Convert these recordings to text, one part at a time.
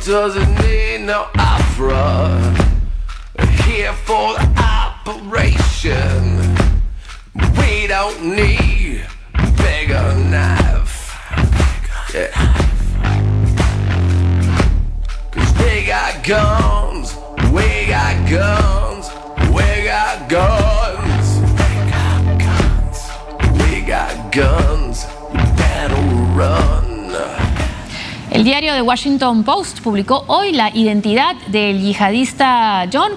doesn't need no opera. Here for the operation. We don't need bigger knife. Yeah. 'Cause we got guns, we got guns, we got guns. We got guns, you better run. El diario The Washington Post publicó hoy la identidad del yihadista John,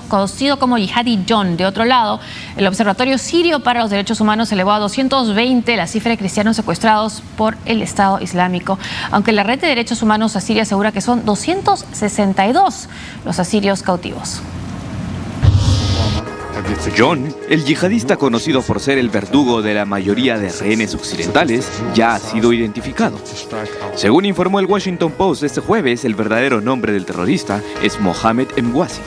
conocido como Jihadi John. De otro lado, el Observatorio Sirio para los Derechos Humanos elevó a 220 la cifra de cristianos secuestrados por el Estado Islámico, aunque la Red de Derechos Humanos asiria asegura que son 262 los asirios cautivos. John, el yihadista conocido por ser el verdugo de la mayoría de rehenes occidentales, ya ha sido identificado. Según informó el Washington Post este jueves, el verdadero nombre del terrorista es Mohamed Emwazi,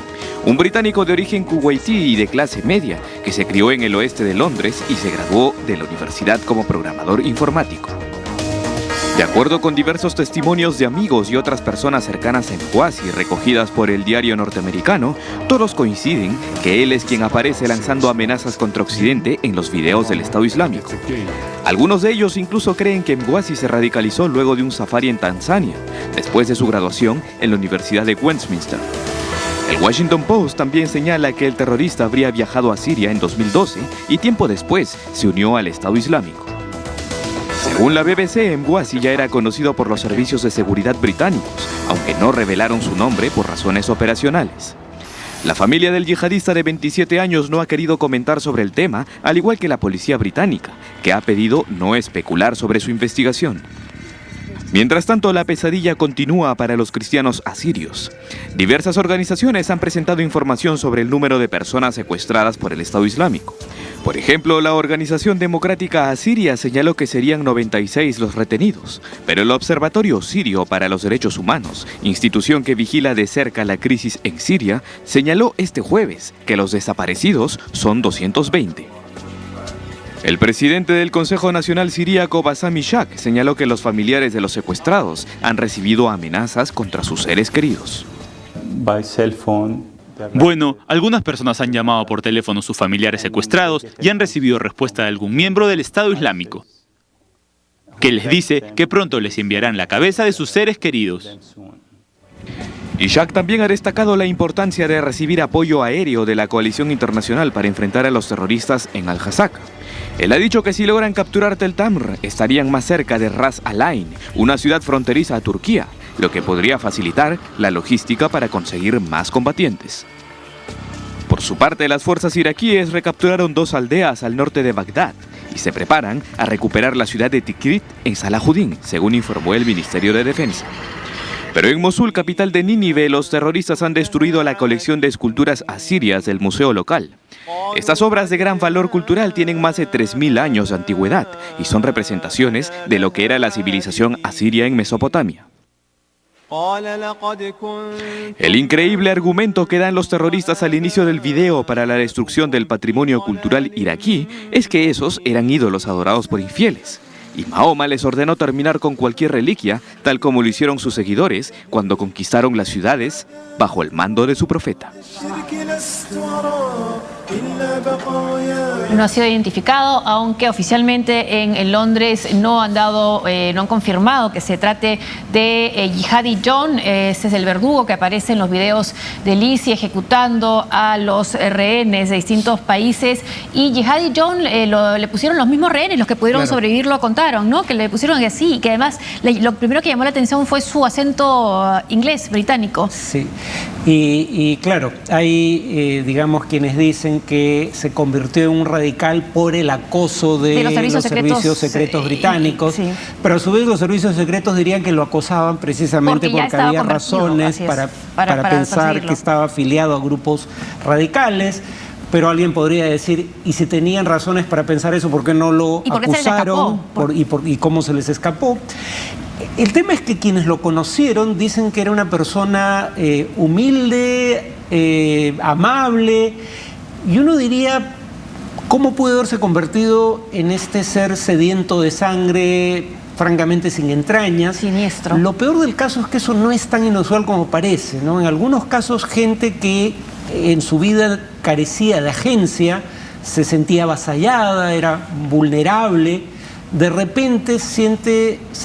un británico de origen kuwaití y de clase media que se crió en el oeste de Londres y se graduó de la universidad como programador informático. De acuerdo con diversos testimonios de amigos y otras personas cercanas a Emwazi recogidas por el diario norteamericano, todos coinciden que él es quien aparece lanzando amenazas contra Occidente en los videos del Estado Islámico. Algunos de ellos incluso creen que Emwazi se radicalizó luego de un safari en Tanzania, después de su graduación en la Universidad de Westminster. El Washington Post también señala que el terrorista habría viajado a Siria en 2012 y tiempo después se unió al Estado Islámico. Según la BBC, Emwazi ya era conocido por los servicios de seguridad británicos, aunque no revelaron su nombre por razones operacionales. La familia del yihadista de 27 años no ha querido comentar sobre el tema, al igual que la policía británica, que ha pedido no especular sobre su investigación. Mientras tanto, la pesadilla continúa para los cristianos asirios. Diversas organizaciones han presentado información sobre el número de personas secuestradas por el Estado Islámico. Por ejemplo, la Organización Democrática Asiria señaló que serían 96 los retenidos, pero el Observatorio Sirio para los Derechos Humanos, institución que vigila de cerca la crisis en Siria, señaló este jueves que los desaparecidos son 220. El presidente del Consejo Nacional Siríaco, Bassam Ishaq, señaló que los familiares de los secuestrados han recibido amenazas contra sus seres queridos. Bueno, algunas personas han llamado por teléfono a sus familiares secuestrados y han recibido respuesta de algún miembro del Estado Islámico, que les dice que pronto les enviarán la cabeza de sus seres queridos. Ishaq también ha destacado la importancia de recibir apoyo aéreo de la coalición internacional para enfrentar a los terroristas en Al-Hasaka. Él ha dicho que si logran capturar Tel Tamr, estarían más cerca de Ras Al-Ain, una ciudad fronteriza a Turquía, lo que podría facilitar la logística para conseguir más combatientes. Por su parte, las fuerzas iraquíes recapturaron 2 aldeas al norte de Bagdad y se preparan a recuperar la ciudad de Tikrit en Salahuddin, según informó el Ministerio de Defensa. Pero en Mosul, capital de Nínive, los terroristas han destruido la colección de esculturas asirias del museo local. Estas obras de gran valor cultural tienen más de 3000 años de antigüedad y son representaciones de lo que era la civilización asiria en Mesopotamia. El increíble argumento que dan los terroristas al inicio del video para la destrucción del patrimonio cultural iraquí es que esos eran ídolos adorados por infieles. Y Mahoma les ordenó terminar con cualquier reliquia, tal como lo hicieron sus seguidores cuando conquistaron las ciudades bajo el mando de su profeta. No ha sido identificado, aunque oficialmente en Londres no han confirmado que se trate de Jihadi John. Ese es el verdugo que aparece en los videos de ISIS ejecutando a los rehenes de distintos países. Y Jihadi John le pusieron los mismos rehenes, los que pudieron sobrevivir lo contaron, ¿no? Que le pusieron así, y que además lo primero que llamó la atención fue su acento inglés, británico. Sí, y claro, hay digamos quienes dicen que se convirtió en un radical por el acoso de los servicios secretos británicos, sí. Pero a su vez los servicios secretos dirían que lo acosaban precisamente porque había razones para pensar que estaba afiliado a grupos radicales. Pero alguien podría decir, y si tenían razones para pensar eso, ¿por qué no lo acusaron? ¿Y cómo se les escapó? El tema es que quienes lo conocieron dicen que era una persona humilde, amable, y uno diría, ¿cómo puede haberse convertido en este ser sediento de sangre, francamente sin entrañas. Siniestro. Lo peor del caso es que eso no es tan inusual como parece, ¿no? En algunos casos, gente que en su vida carecía de agencia, se sentía avasallada, era vulnerable, de repente se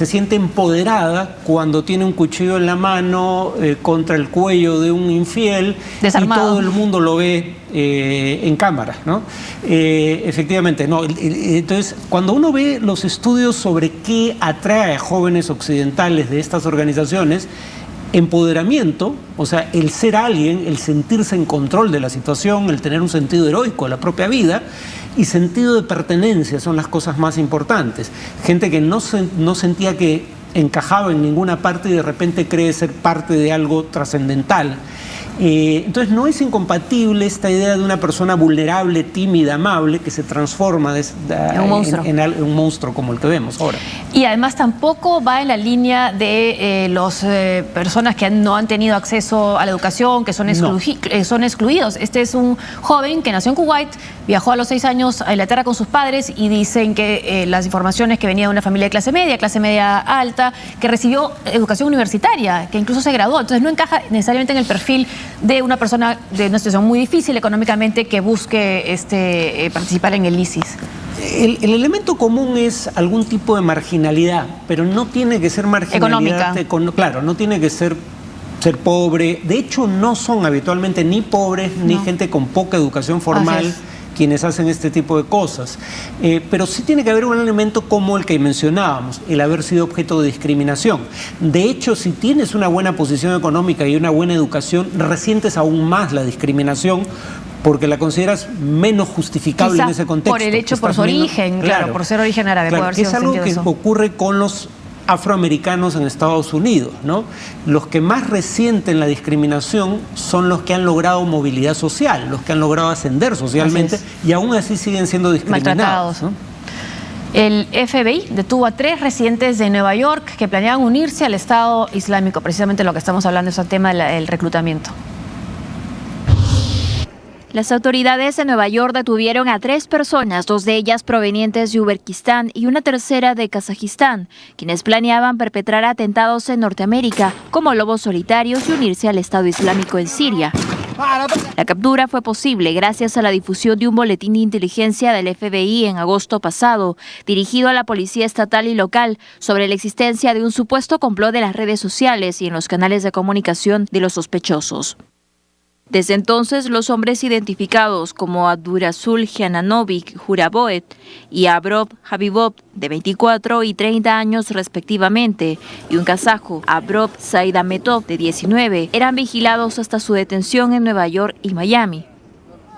siente empoderada cuando tiene un cuchillo en la mano contra el cuello de un infiel, desarmado, y todo el mundo lo ve en cámara, ¿no? Efectivamente, no. Entonces, cuando uno ve los estudios sobre qué atrae a jóvenes occidentales de estas organizaciones, empoderamiento, o sea, el ser alguien, el sentirse en control de la situación, el tener un sentido heroico de la propia vida, y sentido de pertenencia son las cosas más importantes. Gente que no sentía que encajaba en ninguna parte y de repente cree ser parte de algo trascendental. Entonces no es incompatible esta idea de una persona vulnerable, tímida, amable, que se transforma en un monstruo como el que vemos ahora. Y además tampoco va en la línea de las personas que no han tenido acceso a la educación, que son excluidos. Este es un joven que nació en Kuwait, viajó a los 6 años a Inglaterra con sus padres y dicen que las informaciones que venía de una familia de clase media alta, que recibió educación universitaria, que incluso se graduó. Entonces no encaja necesariamente en el perfil de una persona de una situación muy difícil económicamente que busque participar en el ISIS. El elemento común es algún tipo de marginalidad, pero no tiene que ser marginalidad económica. Claro, no tiene que ser pobre. De hecho, no son habitualmente ni pobres ni gente con poca educación formal quienes hacen este tipo de cosas. Pero sí tiene que haber un elemento como el que mencionábamos, el haber sido objeto de discriminación. De hecho, si tienes una buena posición económica y una buena educación, resientes aún más la discriminación porque la consideras menos justificable. Quizá en ese contexto. Por el hecho, por su origen, claro, por ser origen árabe. Claro, que es algo que ocurre con los afroamericanos en Estados Unidos, ¿no? Los que más resienten la discriminación son los que han logrado movilidad social, los que han logrado ascender socialmente y aún así siguen siendo discriminados, ¿no? El FBI detuvo a 3 residentes de Nueva York que planeaban unirse al Estado Islámico, precisamente lo que estamos hablando es el tema del reclutamiento. Las autoridades de Nueva York detuvieron a 3 personas, 2 de ellas provenientes de Uzbekistán y una tercera de Kazajistán, quienes planeaban perpetrar atentados en Norteamérica como lobos solitarios y unirse al Estado Islámico en Siria. La captura fue posible gracias a la difusión de un boletín de inteligencia del FBI en agosto pasado, dirigido a la policía estatal y local, sobre la existencia de un supuesto complot de las redes sociales y en los canales de comunicación de los sospechosos. Desde entonces, los hombres identificados como Abdurazul Jananovic Juraboet y Abrov Habibov, de 24 y 30 años respectivamente, y un kazajo, Abrov Saidametov, de 19, eran vigilados hasta su detención en Nueva York y Miami.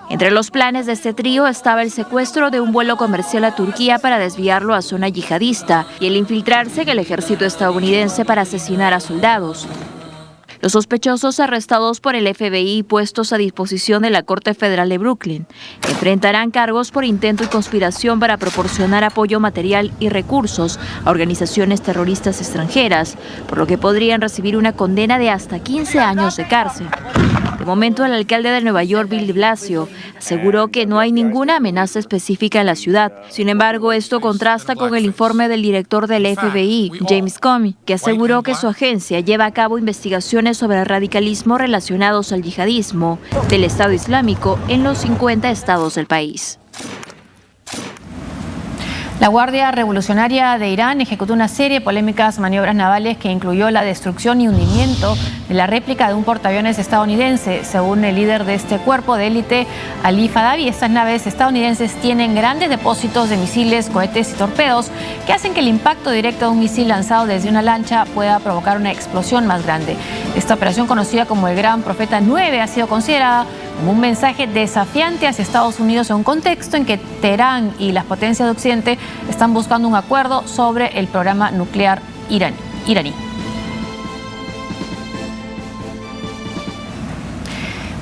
Entre los planes de este trío estaba el secuestro de un vuelo comercial a Turquía para desviarlo a zona yihadista y el infiltrarse en el ejército estadounidense para asesinar a soldados. Los sospechosos arrestados por el FBI y puestos a disposición de la Corte Federal de Brooklyn enfrentarán cargos por intento y conspiración para proporcionar apoyo material y recursos a organizaciones terroristas extranjeras, por lo que podrían recibir una condena de hasta 15 años de cárcel. De momento, el alcalde de Nueva York, Bill de Blasio, aseguró que no hay ninguna amenaza específica en la ciudad. Sin embargo, esto contrasta con el informe del director del FBI, James Comey, que aseguró que su agencia lleva a cabo investigaciones sobre el radicalismo relacionados al yihadismo del Estado Islámico en los 50 estados del país. La Guardia Revolucionaria de Irán ejecutó una serie de polémicas maniobras navales que incluyó la destrucción y hundimiento de la réplica de un portaaviones estadounidense. Según el líder de este cuerpo de élite, Ali Fadavi, estas naves estadounidenses tienen grandes depósitos de misiles, cohetes y torpedos que hacen que el impacto directo de un misil lanzado desde una lancha pueda provocar una explosión más grande. Esta operación, conocida como el Gran Profeta 9, ha sido considerada como un mensaje desafiante hacia Estados Unidos en un contexto en que Teherán y las potencias de Occidente están buscando un acuerdo sobre el programa nuclear iraní.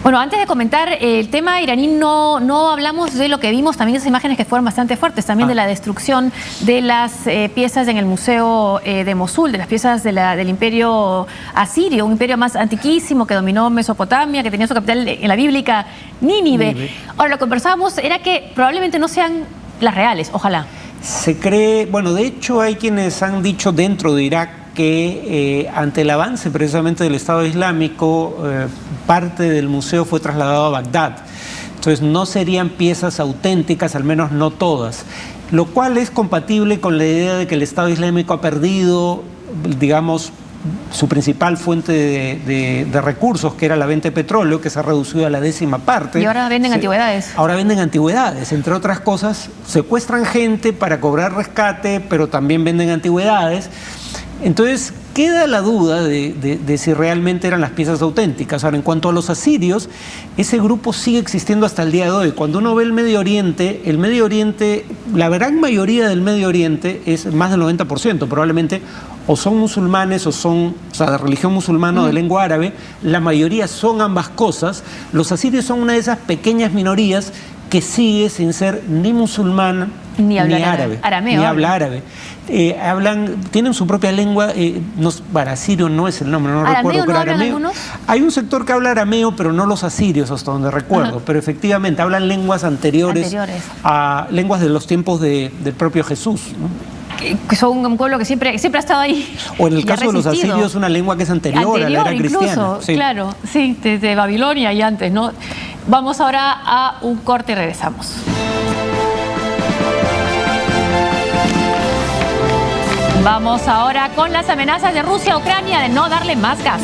Bueno, antes de comentar el tema iraní, no hablamos de lo que vimos, también esas imágenes que fueron bastante fuertes, también de la destrucción de las piezas en el Museo de Mosul, de las piezas del Imperio Asirio, un imperio más antiquísimo que dominó Mesopotamia, que tenía su capital en la bíblica Nínive. Ahora, lo que conversábamos era que probablemente no sean las reales, ojalá. Se cree, bueno, de hecho hay quienes han dicho dentro de Irak que ante el avance precisamente del Estado Islámico, parte del museo fue trasladado a Bagdad. Entonces no serían piezas auténticas, al menos no todas, lo cual es compatible con la idea de que el Estado Islámico ha perdido, digamos, su principal fuente de recursos, que era la venta de petróleo, que se ha reducido a la 10ª parte. Y ahora venden antigüedades. Ahora venden antigüedades, entre otras cosas, secuestran gente para cobrar rescate, pero también venden antigüedades. Entonces queda la duda de si realmente eran las piezas auténticas. Ahora, en cuanto a los asirios, ese grupo sigue existiendo hasta el día de hoy. Cuando uno ve el Medio Oriente, la gran mayoría del Medio Oriente es más del 90%, probablemente o son musulmanes o sea, de religión musulmana o de lengua árabe. La mayoría son ambas cosas. Los asirios son una de esas pequeñas minorías que sigue sin ser ni musulmán ni árabe, arameo, ni habla árabe. Tienen su propia lengua, asirio no es el nombre, no recuerdo que era arameo. Hay un sector que habla arameo, pero no los asirios, hasta donde recuerdo, pero efectivamente hablan lenguas anteriores a lenguas de los tiempos del propio Jesús, ¿no? Que son un pueblo que siempre ha estado ahí. O en el caso de los asirios, una lengua que es anterior a la era cristiana. Incluso, sí. Claro, sí, desde Babilonia y antes, ¿no? Vamos ahora a un corte y regresamos. Vamos ahora con las amenazas de Rusia a Ucrania de no darle más gas.